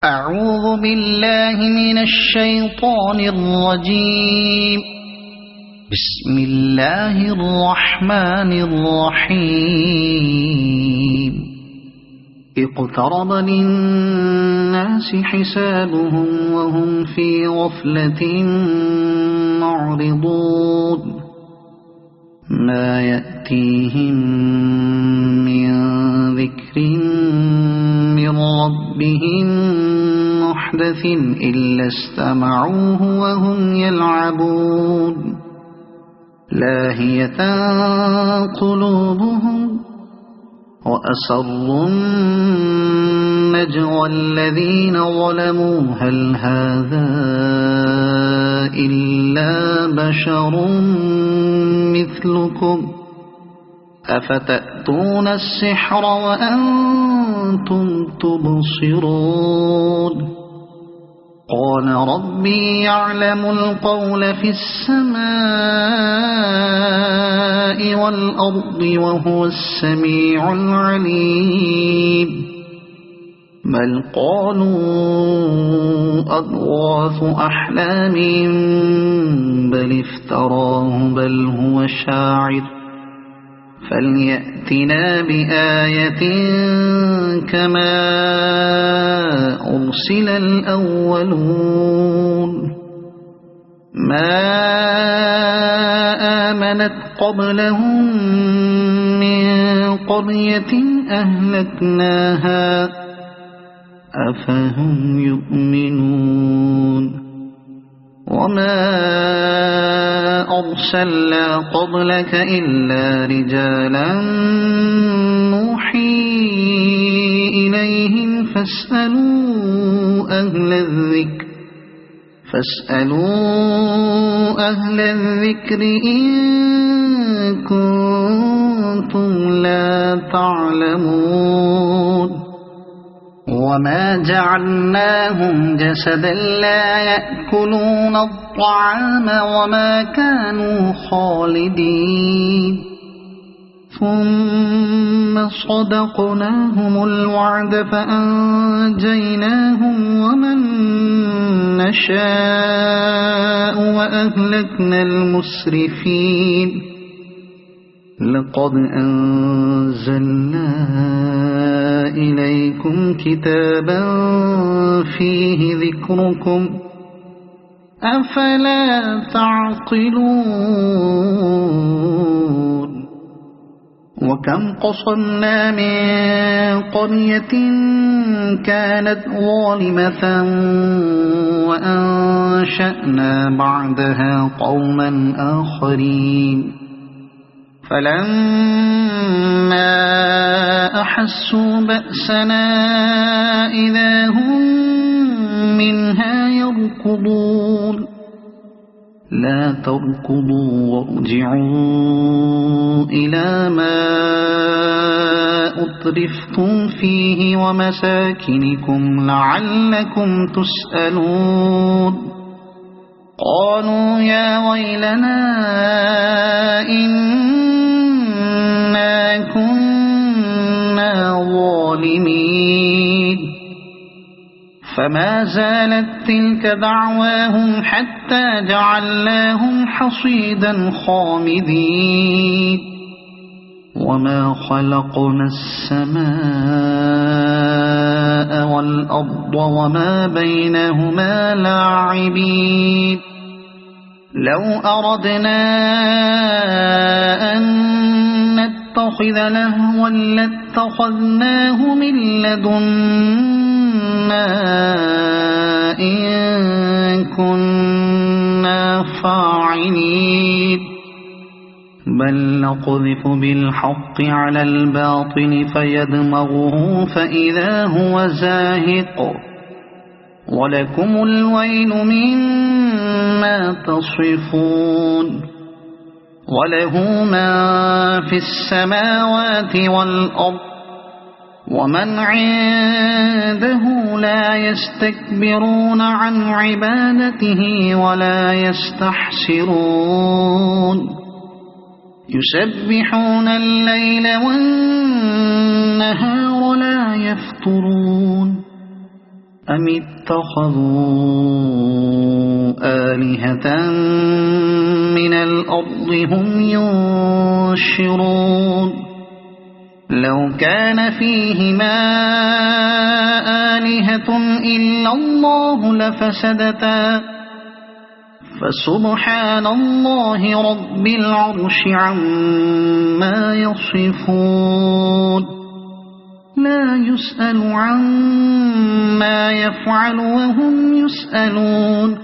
أعوذ بالله من الشيطان الرجيم. بسم الله الرحمن الرحيم. اقترب للناس حسابهم وهم في غفلة معرضون. ما يأتيهم من ذكر من ربهم محدث إلا استمعوه وهم يلعبون. لاهية قلوبهم وأسروا النجوى الذين ظلموا هل هذا إلا بشر مثلكم أفتأتون السحر وأنتم تبصرون. قال ربي يعلم القول في السماء والأرض وهو السميع العليم. بل قالوا أضغاث أحلام بل افتراه بل هو شاعر فليأتنا بآية كما أرسل الأولون. ما آمنت قبلهم من قرية أهلكناها أفهم يؤمنون. وما أرسلنا قبلك إلا رجالا نوحي إليهم فاسألوا أهل الذكر إن كنتم لا تعلمون. وما جعلناهم جسدا لا يأكلون الطعام وما كانوا خالدين. ثم صدقناهم الوعد فأنجيناهم ومن نشاء وأهلكنا المسرفين. لقد أنزلنا إليكم كتابا فيه ذكركم أفلا تعقلون. وكم قصمنا من قرية كانت ظالمة وأنشأنا بعدها قوما آخرين. فلما أحسوا بأسنا إذا هم منها يركضون. لا تركضوا وارجعوا إلى ما أترفتم فيه ومساكنكم لعلكم تسألون. قالوا يا ويلنا إنا كنا ظالمين. فما زالت تلك دعواهم حتى جعلناهم حصيدا خامدين. وما خلقنا السماء والأرض وما بينهما لاعبين. لو أردنا أن نتخذ لهوا لاتخذناه من لدنا إن كنا فاعلين. بل نقذف بالحق على الباطل فيدمغه فإذا هو زاهق ولكم الويل مما تصفون. وله ما في السماوات والأرض ومن عنده لا يستكبرون عن عبادته ولا يستحسرون. يسبحون الليل والنهار لا يفترون أم اتخذوا آلهة من الأرض هم ينشرون لو كان فيهما آلهة إلا الله لفسدتا فسبحان الله رب العرش عما يصفون لا يسأل عما يفعل وهم يسألون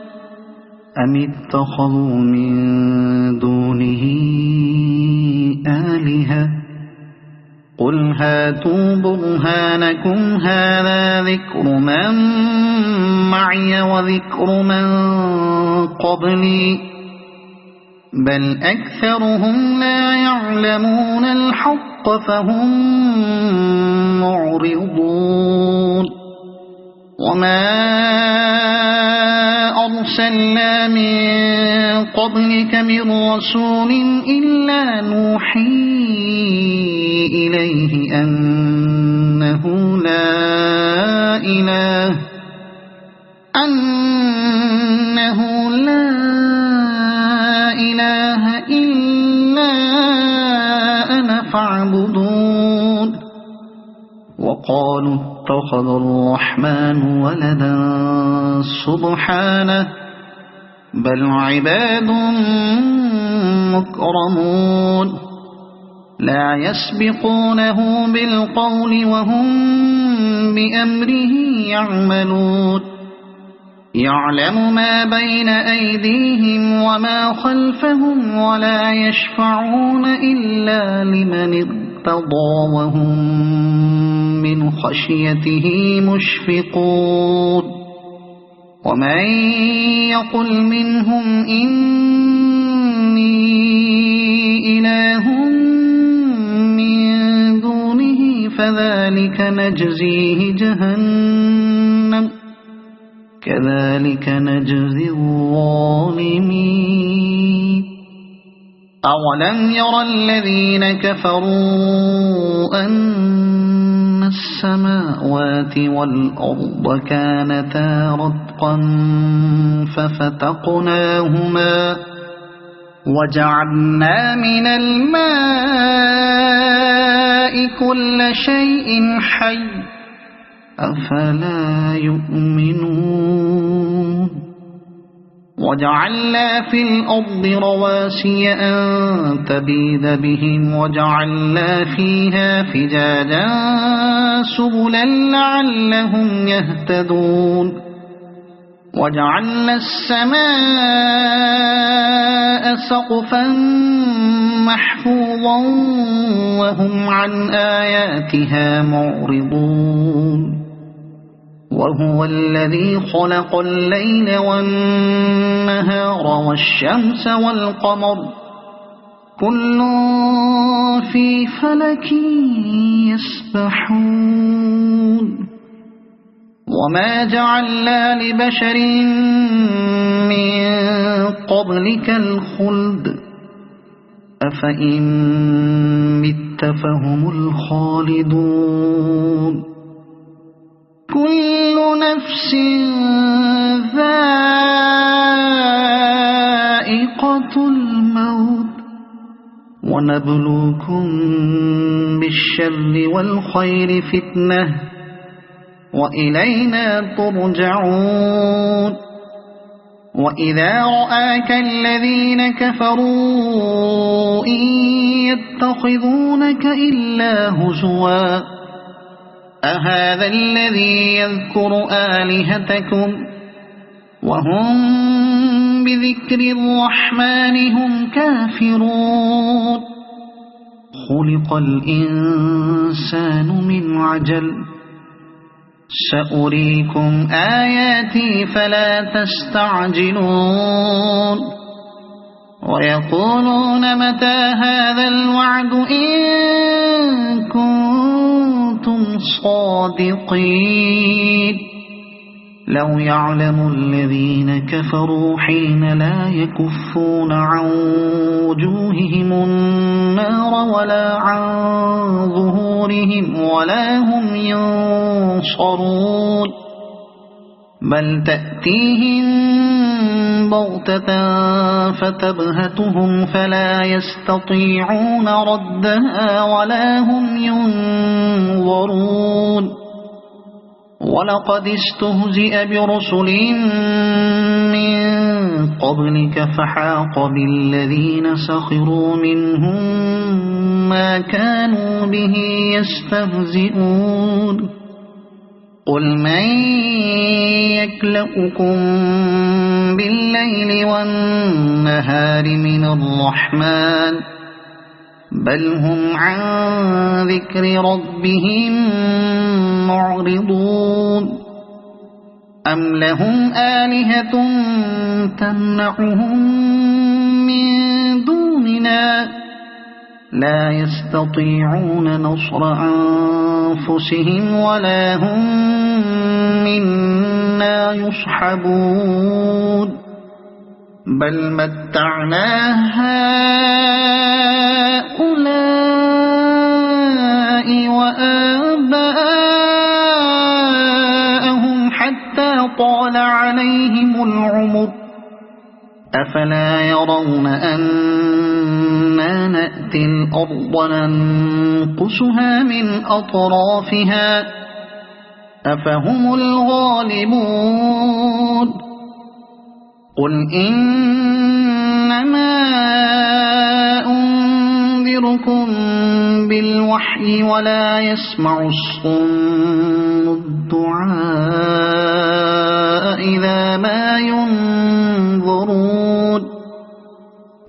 أم اتخذوا من دونه آلهة قل هاتوا برهانكم هذا ذكر من معي وذكر من قبلي بل أكثرهم لا يعلمون الحق فهم معرضون وما أرسلنا من قبلك من رسول إلا نوحي إليه أنه لا إله إلا أنا فاعبدون وقالوا اتخذ الرحمن ولدا سبحانه بل عباد مكرمون لا يسبقونه بالقول وهم بأمره يعملون يعلم ما بين أيديهم وما خلفهم ولا يشفعون إلا لمن ارتضى وهم من خشيته مشفقون ومن يقل منهم إني إله من دونه فذلك نجزيه جهنم كذلك نجزي الظالمين أولم ير الذين كفروا أن السماوات والأرض كانتا رتقا ففتقناهما وجعلنا من الماء كل شيء حي أفلا يؤمنون وجعلنا في الأرض رواسي أن تبيد بهم وجعلنا فيها فجاجا سبلا لعلهم يهتدون وجعلنا السماء سقفا محفوظا وهم عن آياتها معرضون وهو الذي خلق الليل والنهار والشمس والقمر كل في فلك يسبحون وما جعلنا لبشر من قبلك الخلد أفإن مت فهم الخالدون كل نفس ذائقة الموت ونبلوكم بالشر والخير فتنة وإلينا ترجعون وإذا رآك الذين كفروا إن يتخذونك إلا هزوا أهذا الذي يذكر آلهتكم وهم بذكر الرحمن هم كافرون خلق الإنسان من عجل سأريكم آياتي فلا تستعجلون ويقولون متى هذا الوعد إن كنتم صادقين لو يعلم الذين كفروا حين لا يكفون عن وجوههم النار ولا عن ظهورهم ولا هم ينصرون بل تأتيهم بغتة فتبهتهم فلا يستطيعون ردها ولا هم ينظرون ولقد استهزئ برسل من قبلك فحاق بالذين سخروا منهم ما كانوا به يستهزئون قل من يكلؤكم بالليل والنهار من الرحمن بل هم عن ذكر ربهم معرضون أم لهم آلهة تمنعهم من دوننا لا يستطيعون نصر أنفسهم ولا هم منا يصحبون بل متعنا هؤلاء وآباءهم حتى طال عليهم العمر أفلا يرون أنا نأتي الأرض ننقصها من أطرافها أفهم الغالبون قل إنما أنذركم بالوحي ولا يسمع الصم الدعاء إذا ما ينظرون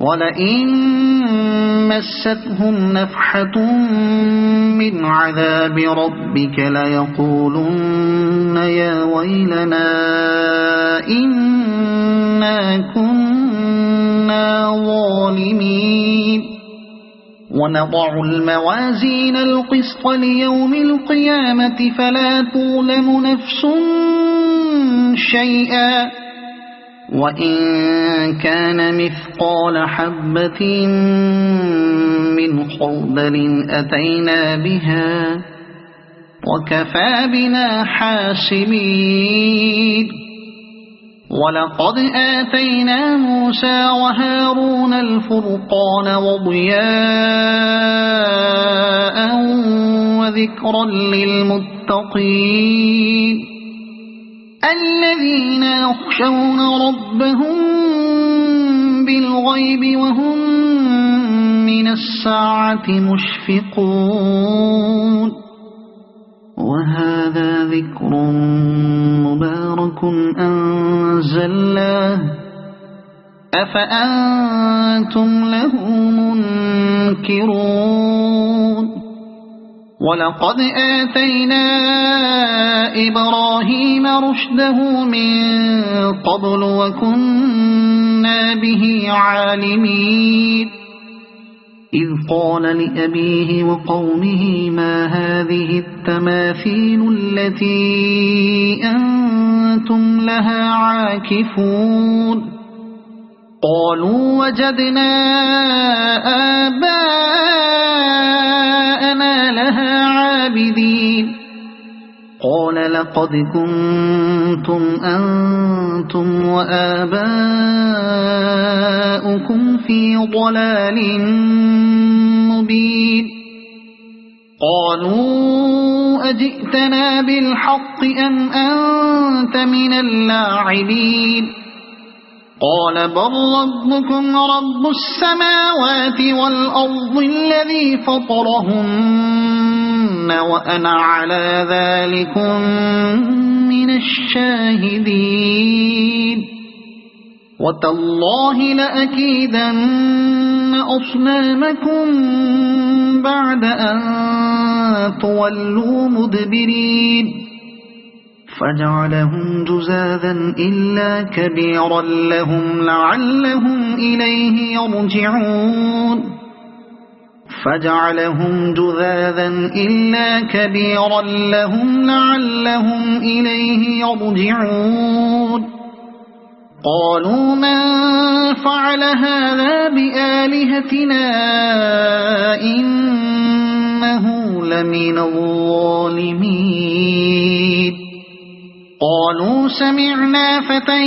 ولئن مستهم نفحة من عذاب ربك ليقولن يا ويلنا إنا كنا ظالمين ونضع الموازين القسط ليوم القيامة فلا تظلم نفس شيئا وإن كان مثقال حبة من خردل أتينا بها وكفى بنا حاسبين ولقد آتينا موسى وهارون الفرقان وضياء وذكرا للمتقين الذين يخشون ربهم بالغيب وهم من الساعة مشفقون وهذا ذكر مبارك أنزلناه أفأنتم له منكرون ولقد آتينا إبراهيم رشده من قبل وكنا به عالمين إذ قال لأبيه وقومه ما هذه التماثيل التي أنتم لها عاكفون قالوا وجدنا آباءنا لها عابدين قال لقد كنتم أنتم وآباؤكم في ضلال مبين قالوا أجئتنا بالحق أم أنت من اللاعبين قال بل ربكم رب السماوات والأرض الذي فطرهن وأنا على ذلكم من الشاهدين وتالله لأكيدن أصنامكم بعد أن تولوا مدبرين فجعلهم جزاذا إلا كبيرا لهم لعلهم إليه يرجعون فجعلهم جذاذا إلا كبيرا لهم لعلهم إليه يرجعون قالوا من فعل هذا بآلهتنا إنه لمن الظالمين قالوا سمعنا فتى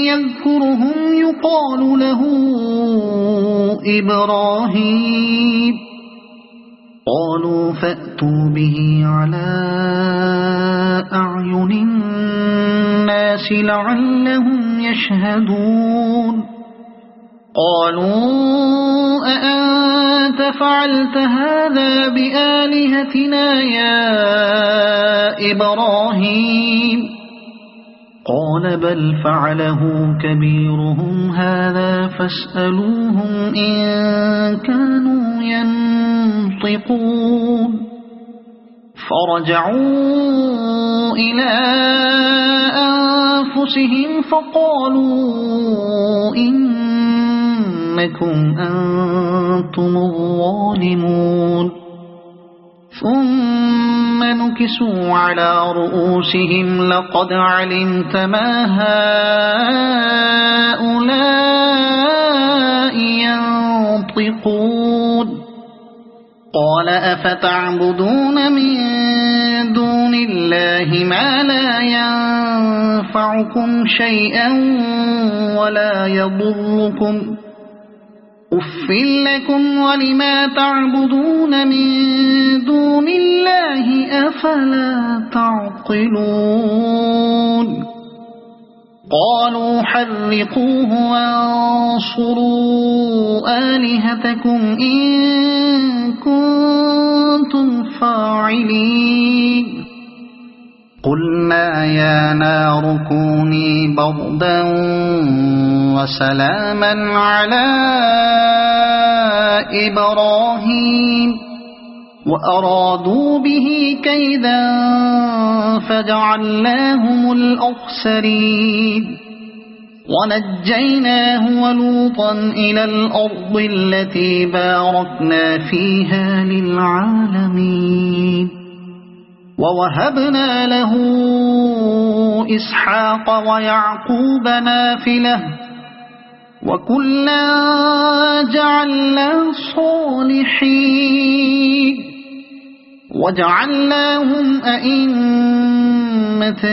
يذكرهم يقال له إبراهيم قالوا فأتوا به على أعين الناس لعلهم يشهدون قالوا أأنت فعلت هذا بآلهتنا يا إبراهيم قال بل فعله كبيرهم هذا فاسألوهم إن كانوا ينطقون فرجعوا إلى أنفسهم فقالوا إنكم أنتم الظالمون ثم نكسوا على رؤوسهم لقد علمت ما هؤلاء ينطقون قال أفتعبدون من دون الله ما لا ينفعكم شيئا ولا يضركم أف لكم ولما تعبدون من دون الله أفلا تعقلون قالوا حرقوه وانصروا آلهتكم إن كنتم فاعلين قلنا يا نار كوني بردا وسلاما على إبراهيم وأرادوا به كيدا فجعلناهم الأخسرين ونجيناه ولوطا إلى الأرض التي باركنا فيها للعالمين ووهبنا له إسحاق ويعقوب نافلة وكلا جعلنا صالحين وجعلناهم أئمة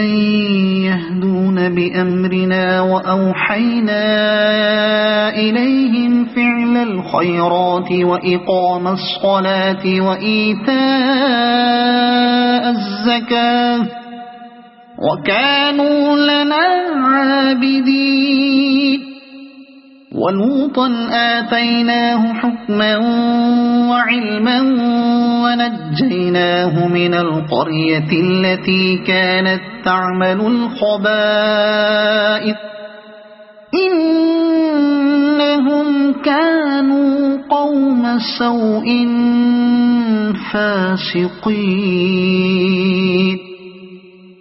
يهدون بأمرنا وأوحينا إليهم فعل الخيرات وإقام الصلاة وإيتاء الزكاة وكانوا لنا عابدين ولوطا آتيناه حكما وعلما ونجيناه من القرية التي كانت تعمل الخبائث إنهم كانوا قوم سوء فاسقين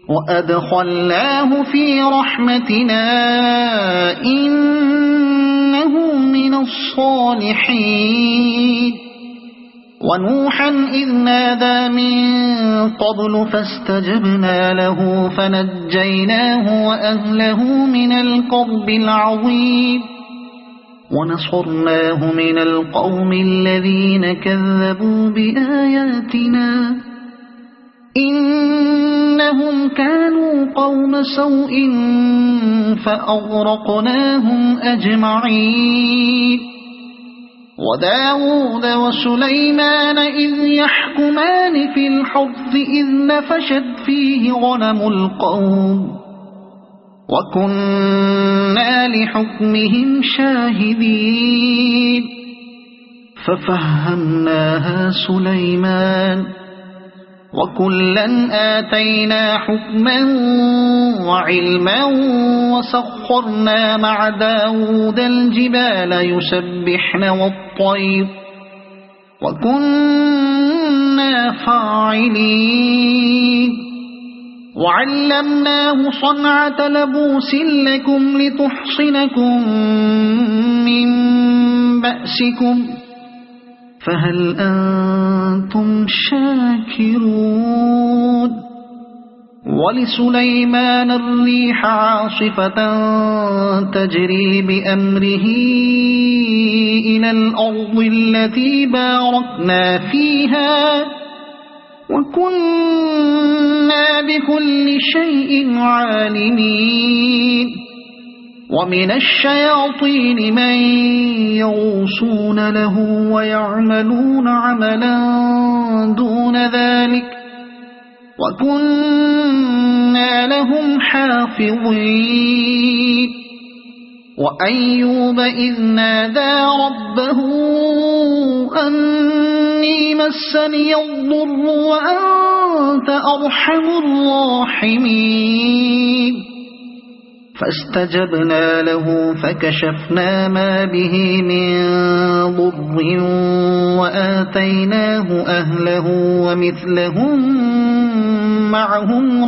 وأدخلناه في رحمتنا إنه من الصالحين ونوحا إذ نادى من قبل فاستجبنا له فنجيناه وأهله من الكرب العظيم ونصرناه من القوم الذين كذبوا بآياتنا إنهم كانوا قوم سوء فأغرقناهم أجمعين وداود وسليمان إذ يحكمان في الحرث إذ نفشت فيه غنم القوم وكنا لحكمهم شاهدين ففهمناها سليمان وكلا آتينا حكما وعلما وسخرنا مع داود الجبال يسبحن والطير وكنا فاعلين وعلمناه صنعة لبوس لكم لتحصنكم من بأسكم فهل أنتم شاكرون ولسليمان الريح عاصفة تجري بأمره إلى الأرض التي باركنا فيها وكنا بكل شيء عالمين ومن الشياطين من يغوصون له ويعملون عملا دون ذلك وكنا لهم حافظين وأيوب إذ نادى ربه أني مسني الضر وأنت أرحم الراحمين فاستجبنا له فكشفنا ما به من ضر وآتيناه أهله ومثلهم معهم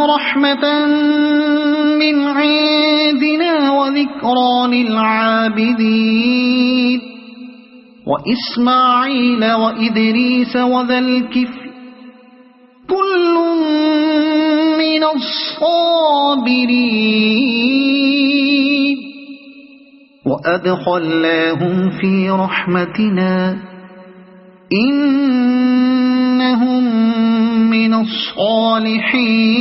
رحمة من عندنا وذكرى للعابدين وإسماعيل وإدريس وذا الكفل كل من الصابرين وأدخلناهم في رحمتنا إنهم من الصالحين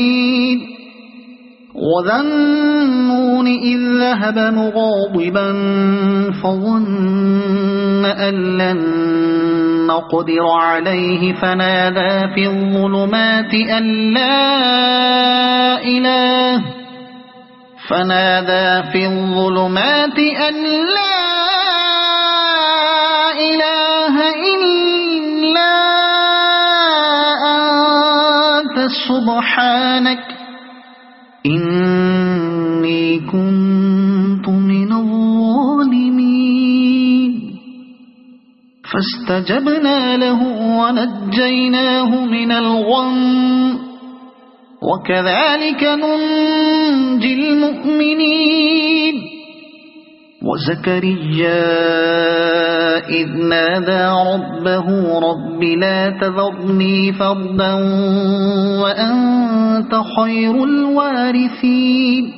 وذا النون إذ ذهب مغاضبا فظن أن لن نقدر عليه فنادى في الظلمات أن لا إله إلا أنت سبحانك إني كنت من الظالمين فاستجبنا له ونجيناه من الغم وكذلك ننجي المؤمنين وزكريا إذ نادى ربه رب لا تذرني فردا وأنت خير الوارثين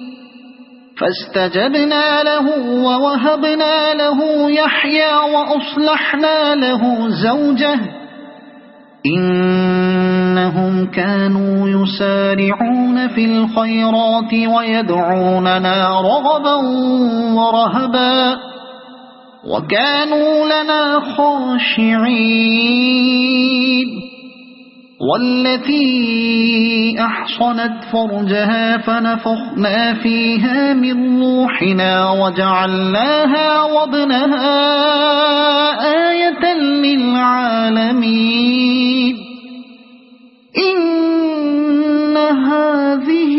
فاستجبنا له ووهبنا له يحيى وأصلحنا له زوجه إنهم كانوا يسارعون في الخيرات ويدعوننا رغبا ورهبا وكانوا لنا خاشعين والتي أحصنت فرجها فنفخنا فيها من روحنا وجعلناها وابنها آية للعالمين إن هذه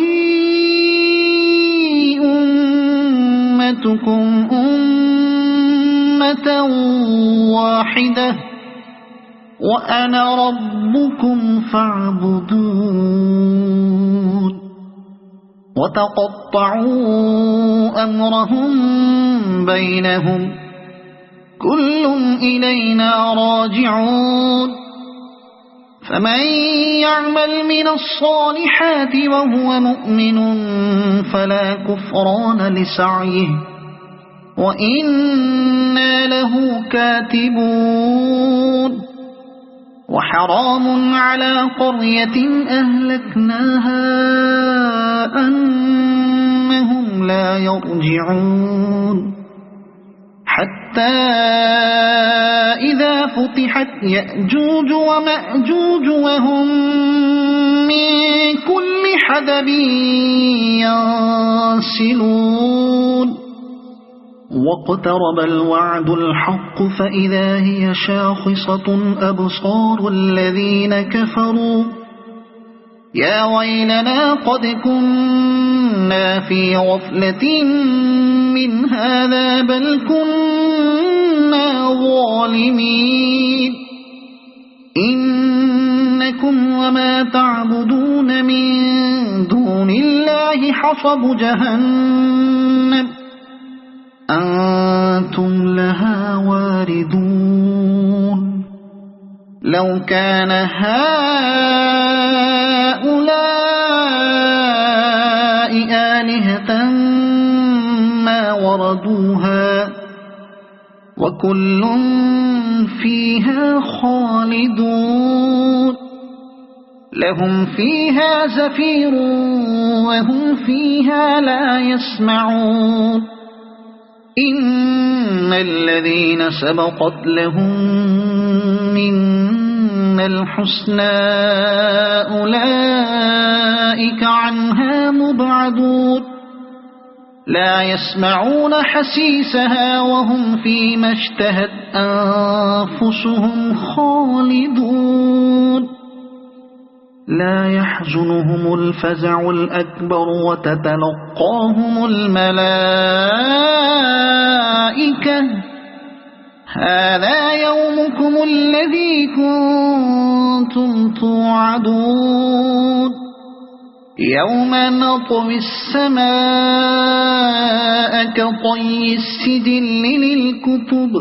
أمتكم أمة واحدة وأنا ربكم فاعبدون وتقطعوا أمرهم بينهم كل إلينا راجعون فمن يعمل من الصالحات وهو مؤمن فلا كفران لسعيه وإنا له كاتبون وحرام على قرية أهلكناها أنهم لا يرجعون حتى إذا فتحت يأجوج ومأجوج وهم من كل حدب ينسلون واقترب الوعد الحق فإذا هي شاخصة أبصار الذين كفروا يا ويلنا قد كنا في غفلة من هذا بل كنا ظالمين إنكم وما تعبدون من دون الله حصب جهنم أنتم لها واردون لو كان هؤلاء آلهة ما وردوها وكل فيها خالدون لهم فيها زفير وهم فيها لا يسمعون إن الذين سبقت لهم منا الحسنى أولئك عنها مبعدون لا يسمعون حسيسها وهم فيما اشتهت أنفسهم خالدون لا يحزنهم الفزع الأكبر وتتلقاهم الملائكة هذا يومكم الذي كنتم توعدون يوم نطوي السماء كطي السجل للكتب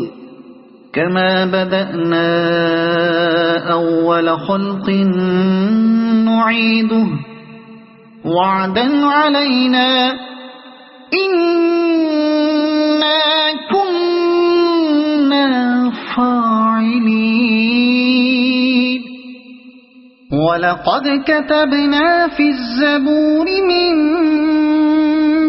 كما بدأنا أول خلق نعيده وعدا علينا إنا كنا فاعلين ولقد كتبنا في الزبور من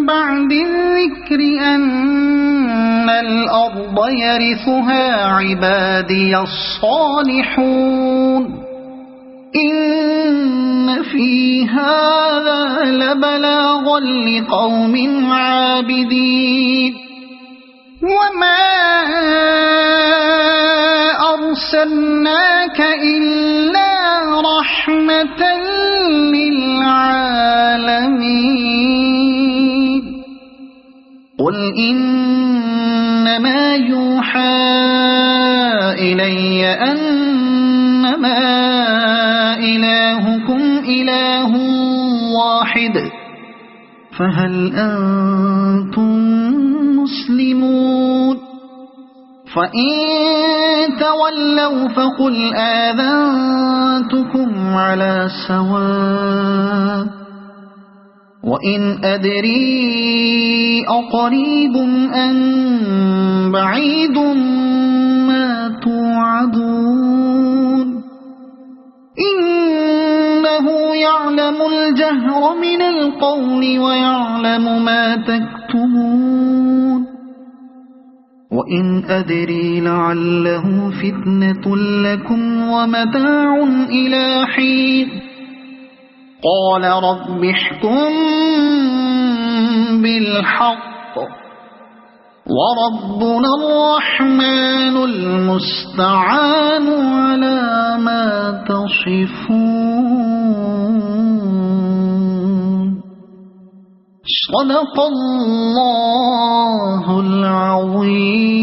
بعد الذكر أن الأرض يرثها عبادي الصالحون إن في هذا لبلاغا لقوم عابدين وما أرسلناك إلا رحمة للعالمين قل إنما يوحى إلي أنما إلهكم إله واحد فهل أنتم مسلمون فإن تولوا فقل آذنتكم على سواء وإن أدري أقريب أم بعيد ما توعدون إنه يعلم الجهر من القول ويعلم ما تكتمون وإن أدري لعله فتنة لكم ومتاع إلى حين قال رب احكم بالحق وربنا الرحمن المستعان على ما تصفون صدق الله العظيم.